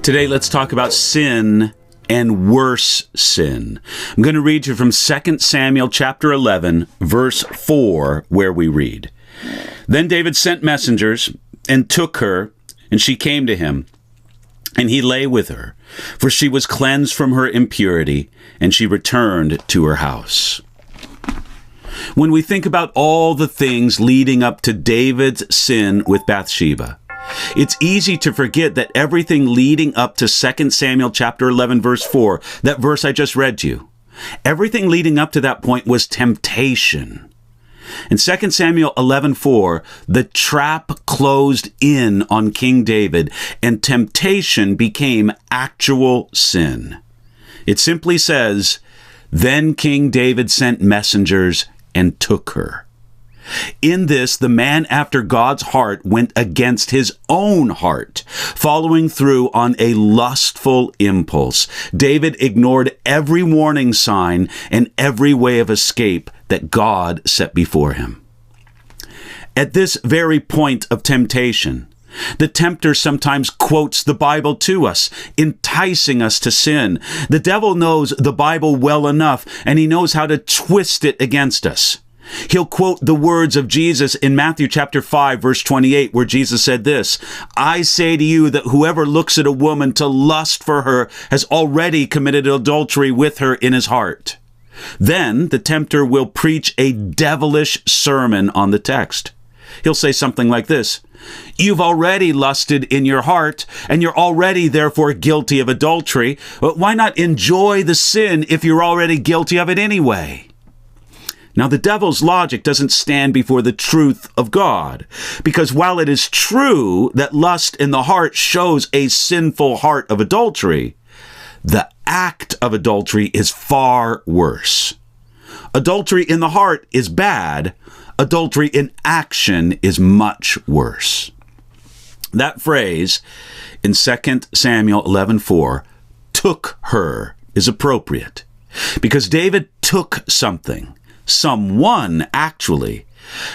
Today, let's talk about sin and worse sin. I'm going to read you from 2 Samuel chapter 11, verse 4, where we read, "Then David sent messengers and took her, and she came to him, and he lay with her, for she was cleansed from her impurity, and she returned to her house." When we think about all the things leading up to David's sin with Bathsheba, it's easy to forget that everything leading up to 2 Samuel chapter 11, verse 4, that verse I just read to you, everything leading up to that point was temptation. In 2 Samuel 11:4, the trap closed in on King David, and temptation became actual sin. It simply says, "Then King David sent messengers and took her." In this, the man after God's heart went against his own heart, following through on a lustful impulse. David ignored every warning sign and every way of escape that God set before him. At this very point of temptation, the tempter sometimes quotes the Bible to us, enticing us to sin. The devil knows the Bible well enough, and he knows how to twist it against us. He'll quote the words of Jesus in Matthew chapter 5, verse 28, where Jesus said this, "I say to you that whoever looks at a woman to lust for her has already committed adultery with her in his heart." Then the tempter will preach a devilish sermon on the text. He'll say something like this, "You've already lusted in your heart, and you're already therefore guilty of adultery. But why not enjoy the sin if you're already guilty of it anyway?" Now, the devil's logic doesn't stand before the truth of God, because while it is true that lust in the heart shows a sinful heart of adultery, the act of adultery is far worse. Adultery in the heart is bad. Adultery in action is much worse. That phrase in 2 Samuel 11:4, "took her," is appropriate because David took someone actually,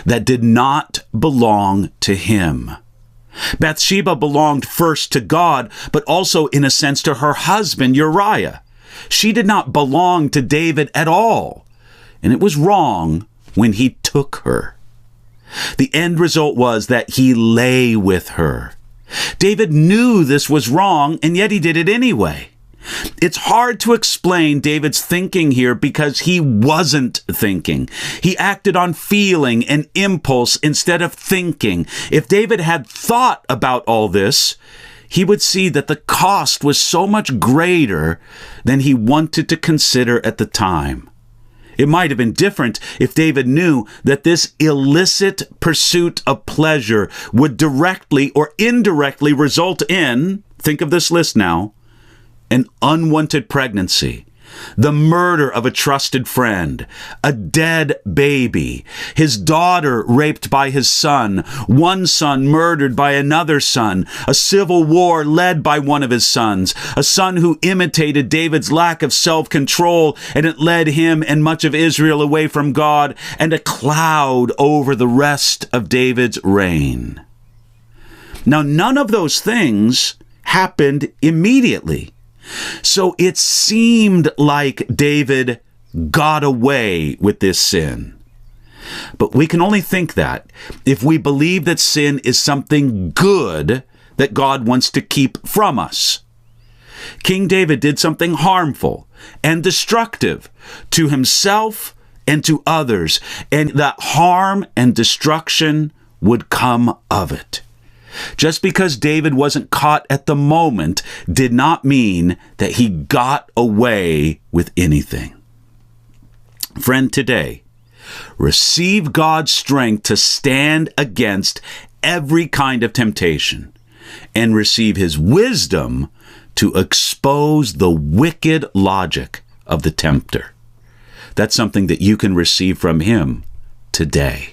that did not belong to him. Bathsheba belonged first to God, but also in a sense to her husband Uriah. She did not belong to David at all, and it was wrong when he took her. The end result was that he lay with her. David knew this was wrong, and yet he did it anyway. It's hard to explain David's thinking here because he wasn't thinking. He acted on feeling and impulse instead of thinking. If David had thought about all this, he would see that the cost was so much greater than he wanted to consider at the time. It might have been different if David knew that this illicit pursuit of pleasure would directly or indirectly result in, think of this list now, an unwanted pregnancy, the murder of a trusted friend, a dead baby, his daughter raped by his son, one son murdered by another son, a civil war led by one of his sons, a son who imitated David's lack of self-control, and it led him and much of Israel away from God, and a cloud over the rest of David's reign. Now, none of those things happened immediately. So it seemed like David got away with this sin. But we can only think that if we believe that sin is something good that God wants to keep from us. King David did something harmful and destructive to himself and to others, and that harm and destruction would come of it. Just because David wasn't caught at the moment did not mean that he got away with anything. Friend, today, receive God's strength to stand against every kind of temptation and receive his wisdom to expose the wicked logic of the tempter. That's something that you can receive from him today.